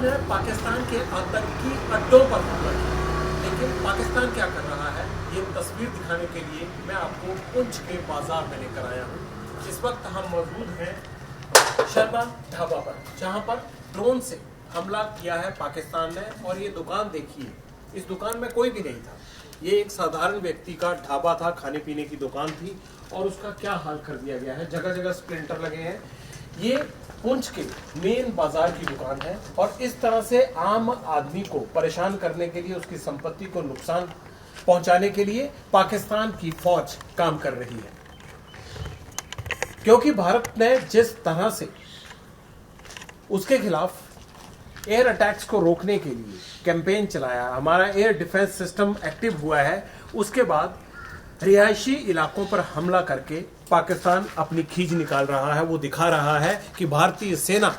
पाकिस्तान है पाकिस्तान के आतंकी अड्डों पर हमला किया। लेकिन पाकिस्तान क्या कर रहा है ये तस्वीर दिखाने के लिए मैं आपको पुंछ के बाजार में लेकर आया हूँ। इस वक्त हम मौजूद हैं शर्मा ढाबा पर, जहाँ पर ड्रोन से हमला किया है पाकिस्तान ने। और ये दुकान देखिए, इस दुकान में कोई भी नहीं था। ये एक साधारण व्यक्ति का ढाबा था, खाने पीने की दुकान थी, और उसका क्या हाल कर दिया गया है। जगह जगह स्प्लिंटर लगे हैं। ये पुंछ के मेन बाजार की दुकान है और इस तरह से आम आदमी को परेशान करने के लिए, उसकी संपत्ति को नुकसान पहुंचाने के लिए पाकिस्तान की फौज काम कर रही है। क्योंकि भारत ने जिस तरह से उसके खिलाफ एयर अटैक्स को रोकने के लिए कैंपेन चलाया, हमारा एयर डिफेंस सिस्टम एक्टिव हुआ है, उसके बाद रिहायशी इलाकों पर हमला करके पाकिस्तान अपनी खींच निकाल रहा है। वो दिखा रहा है कि भारतीय सेना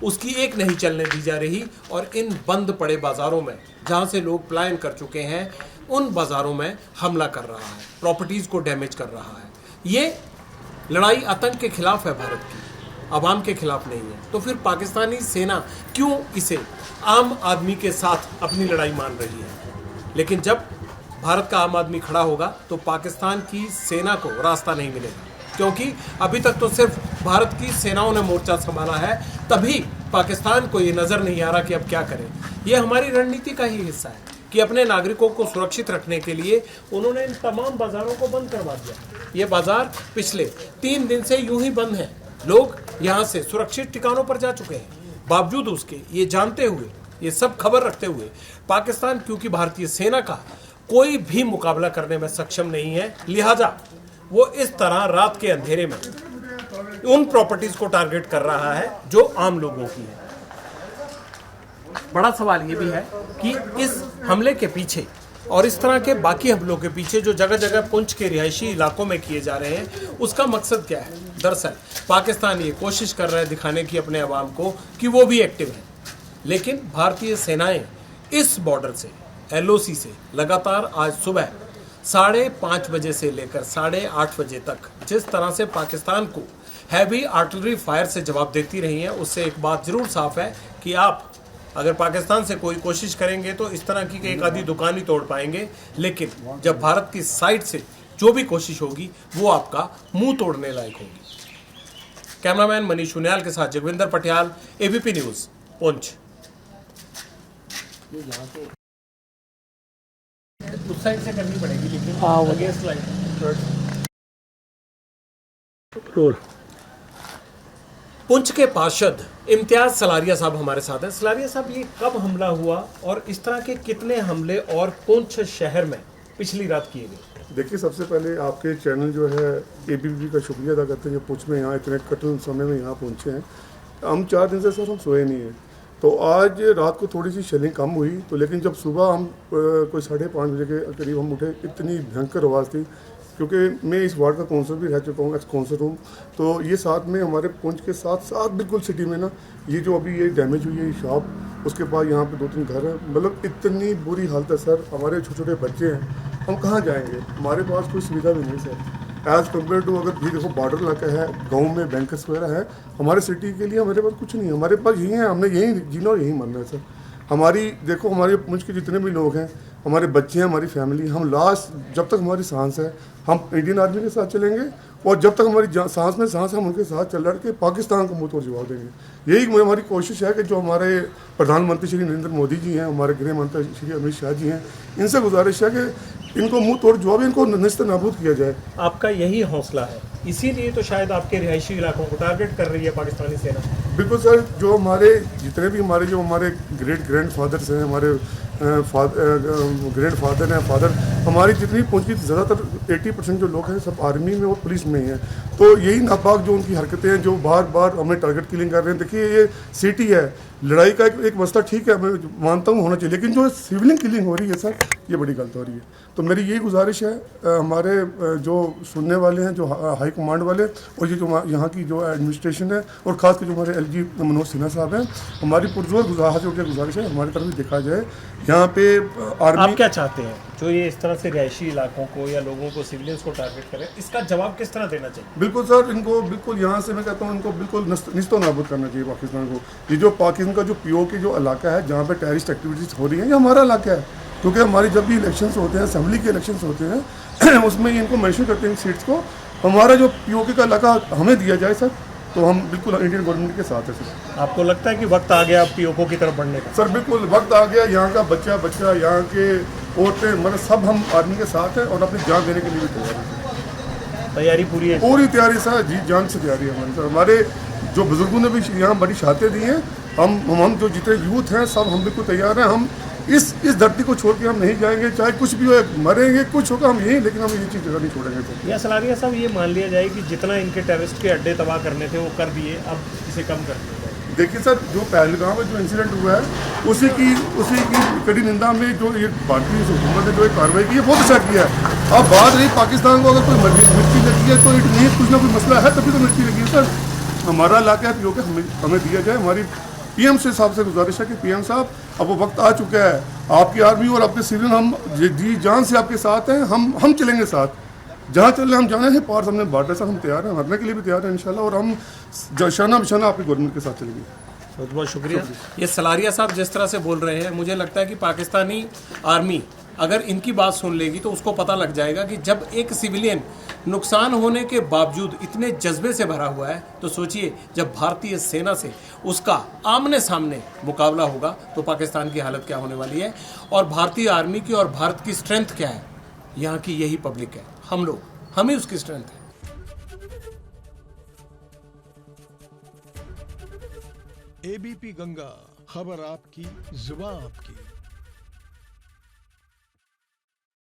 उसकी एक नहीं चलने दी जा रही और इन बंद पड़े बाजारों में, जहां से लोग पलायन कर चुके हैं, उन बाजारों में हमला कर रहा है, प्रॉपर्टीज को डैमेज कर रहा है। ये लड़ाई आतंक के खिलाफ है, भारत की आवाम के खिलाफ नहीं है। तो फिर पाकिस्तानी सेना क्यों इसे आम आदमी के साथ अपनी लड़ाई मान रही है? लेकिन जब भारत का आम आदमी खड़ा होगा तो पाकिस्तान की सेना को रास्ता नहीं मिलेगा, क्योंकि अभी तक तो सिर्फ भारत की सेनाओं ने मोर्चा संभाला है। तभी पाकिस्तान को ये नजर नहीं आ रहा कि अब क्या करें। ये हमारी रणनीति का ही हिस्सा है कि अपने नागरिकों को सुरक्षित रखने के लिए उन्होंने इन तमाम बाजारों को बंद करवा दिया। ये बाजार पिछले 3 दिन से यूं ही बंद हैं। लोग यहाँ से सुरक्षित ठिकानों पर जा चुके हैं। बावजूद उसके, ये जानते हुए, ये सब खबर रखते हुए, पाकिस्तान क्योंकि भारतीय सेना का कोई भी मुकाबला करने में सक्षम नहीं है, लिहाजा वो इस तरह रात के अंधेरे में उन प्रॉपर्टीज को टारगेट कर रहा है जो आम लोगों की है। बड़ा सवाल ये भी है कि इस हमले के पीछे और इस तरह के बाकी हमलों के पीछे जो जगह जगह पुंछ के रिहायशी इलाकों में किए जा रहे हैं, उसका मकसद क्या है? दरअसल पाकिस्तान ये कोशिश कर रहा है दिखाने की अपने अवाम को कि वो भी एक्टिव है। लेकिन भारतीय सेनाएं इस बॉर्डर से, LOC से लगातार आज सुबह 5:30 बजे से लेकर 8:30 बजे तक जिस तरह से पाकिस्तान को हैवी आर्टिलरी फायर से जवाब देती रही हैं, उससे एक बात जरूर साफ है कि आप अगर पाकिस्तान से कोई कोशिश करेंगे तो इस तरह की एक आधी दुकान ही तोड़ पाएंगे। लेकिन जब भारत की साइड से जो भी कोशिश होगी वो आपका मुंह तोड़ने लायक होगी। कैमरामैन मनीष सुनियाल के साथ जगविंदर पटियाल, ABP न्यूज, पुंछ। उस साइड से करनी पड़ेगी, लेकिन आगे स्लाइड। पुंछ के पार्षद इम्तियाज सलारिया साहब हमारे साथ हैं। सलारिया साहब, ये कब हमला हुआ और इस तरह के कितने हमले और पुंछ शहर में पिछली रात किए गए? देखिए, सबसे पहले आपके चैनल जो है ABP का शुक्रिया अदा करते हैं जो पुंछ में यहाँ इतने कठिन समय में यहाँ पहुँचे हैं। हम 4 दिन से सर हम सोए नहीं हैं। तो आज रात को थोड़ी सी शेलिंग कम हुई, तो लेकिन जब सुबह हम कोई 5:30 बजे के करीब हम उठे, इतनी भयंकर आवाज़ थी। क्योंकि मैं इस वार्ड का काउंसलर भी रह चुका हूँ, एक्स काउंसलर हूँ। तो ये साथ में हमारे पुंछ के साथ बिल्कुल सिटी में ना, ये जो अभी ये डैमेज हुई है शॉप, उसके बाद यहाँ पे 2-3 घर हैं। मतलब इतनी बुरी हालत है सर। हमारे छोटे छोटे बच्चे हैं, हम कहाँ जाएंगे? हमारे पास कोई सुविधा भी नहीं सर। एज़ कम्पेयर टू, अगर ये देखो बॉर्डर इलाका है, गाँव में बैंकर्स वगैरह है, हमारे सिटी के लिए हमारे पास कुछ नहीं है। हमारे पास यही है, हमने यही जीना और यही मरना है सर। हमारी देखो, हमारे पुंछ के जितने भी लोग हैं, हमारे बच्चे हैं, हमारी फैमिली, हम लास्ट जब तक हमारी सांस है हम इंडियन आर्मी के साथ चलेंगे, और जब तक हमारी सांस में सांस है हम उनके साथ चल लड़ के पाकिस्तान को मुंह तोड़ जवाब देंगे। यही हमारी कोशिश है कि जो हमारे प्रधानमंत्री श्री नरेंद्र मोदी जी हैं, हमारे गृह मंत्री श्री अमित शाह जी हैं, इनसे गुजारिश है कि इनको मुंह तोड़ जवाब, इनको निस्त नाबूद किया जाए। आपका यही हौसला है, इसीलिए तो शायद आपके रिहायशी इलाकों को टारगेट कर रही है पाकिस्तानी सेना। बिल्कुल सर। जो हमारे जितने भी हमारे ग्रेट ग्रैंड फादर्स हैं, हमारे ग्रैंड फादर हैं, फादर हमारी जितनी पुंछ की ज़्यादातर 80% जो लोग हैं सब आर्मी में और पुलिस में ही हैं। तो यही नापाक जो उनकी हरकतें हैं, जो बार बार हमें टारगेट किलिंग कर रहे हैं। देखिए, ये सिटी है, लड़ाई का एक मसला ठीक है, मैं मानता हूँ होना चाहिए, लेकिन जो सिविलियन किलिंग हो रही है सर, ये बड़ी गलत हो रही है। तो मेरी यही गुजारिश है, हमारे जो सुनने वाले हैं, जो हाई हाई कमांड वाले और ये जो यहाँ की जो एडमिनिस्ट्रेशन है और खासकर जो हमारे LG मनोज सिन्हा साहब हैं, हमारी पुरजोर गुजारिश है हमारी तरफ भी देखा जाए यहाँ पे आर्मी। आप क्या चाहते हैं जो ये इस तरह से रिहायशी इलाकों को या लोगों को, सिविलियंस को टारगेट करें, इसका जवाब किस तरह देना चाहिए? बिल्कुल सर, इनको बिल्कुल यहाँ से मैं कहता हूँ इनको बिल्कुल निस्तो नाबूद करना चाहिए पाकिस्तान को। ये जो पाकिस्तान का जो POK जो इलाका है जहाँ पे टेररिस्ट एक्टिविटीज़ हो रही हैं, ये हमारा इलाका है, क्योंकि हमारी जब भी इलेक्शंस होते हैं, असेंबली के इलेक्शंस होते हैं उसमें ये इनको मेंशन करते हैं सीट्स को, हमारा जो POK का इलाका हमें दिया जाए सर, तो हम बिल्कुल इंडियन गवर्नमेंट के साथ है सर। आपको लगता है कि वक्त आ गया POK की तरफ बढ़ने का? सर बिल्कुल वक्त आ गया, यहाँ का बच्चा यहाँ के औरतें मतलब सब हम आर्मी के साथ हैं और अपनी जान देने के लिए भी तैयार हैं। तैयारी पूरी है? पूरी तैयारी सर, जी जान से तैयारी है हमारी सर। हमारे जो बुजुर्गों ने भी यहाँ बड़ी शहादतें दी हैं, हम जो जितने यूथ हैं सब हम बिल्कुल तैयार हैं। हम इस धरती को छोड़ के हम नहीं जाएंगे, चाहे कुछ भी हो, मरेंगे कुछ होगा हम यहीं, लेकिन हम ये चीज़ जगह नहीं छोड़ेंगे। तो या सलारिया साहब, ये मान लिया जाए कि जितना इनके टेररिस्ट के अड्डे तबाह करने थे वो कर दिए, अब इसे कम कर दिया जाए? देखिए सर, जो पहलगाम में जो इंसिडेंट हुआ है उसी की कड़ी निंदा में जो ये भारतीय हुकूमत ने जो एक कार्रवाई की है बहुत अच्छा किया है। अब बात रही पाकिस्तान को, अगर कोई मिर्ची लगी है तो इट नहीं कुछ ना कोई मसला है तभी तो मिर्ची लगी है सर। हमारा इलाका है POK हमें दिया जाए। हमारी PM से साहब से गुजारिश है कि PM साहब अब वो वक्त आ चुका है, आपकी आर्मी और आपके सिविलियन हम जी जान से आपके साथ हैं, हम चलेंगे साथ, जहाँ चल रहे हम जाना है। पार सामने बार्डर साहब हम तैयार हैं, मरने के लिए भी तैयार हैं इंशाल्लाह, और हम शाना बिशाना आपकी गवर्नमेंट के साथ चलेंगे। बहुत बहुत शुक्रिया। ये सलारिया साहब जिस तरह से बोल रहे हैं, मुझे लगता है कि पाकिस्तानी आर्मी अगर इनकी बात सुन लेगी तो उसको पता लग जाएगा कि जब एक सिविलियन नुकसान होने के बावजूद इतने जज्बे से भरा हुआ है, तो सोचिए जब भारतीय सेना से उसका आमने सामने मुकाबला होगा तो पाकिस्तान की हालत क्या होने वाली है। और भारतीय आर्मी की और भारत की स्ट्रेंथ क्या है, यहाँ की यही पब्लिक है, हम ही उसकी स्ट्रेंथ है। ABP गंगा, खबर आपकी, जुबान आपकी।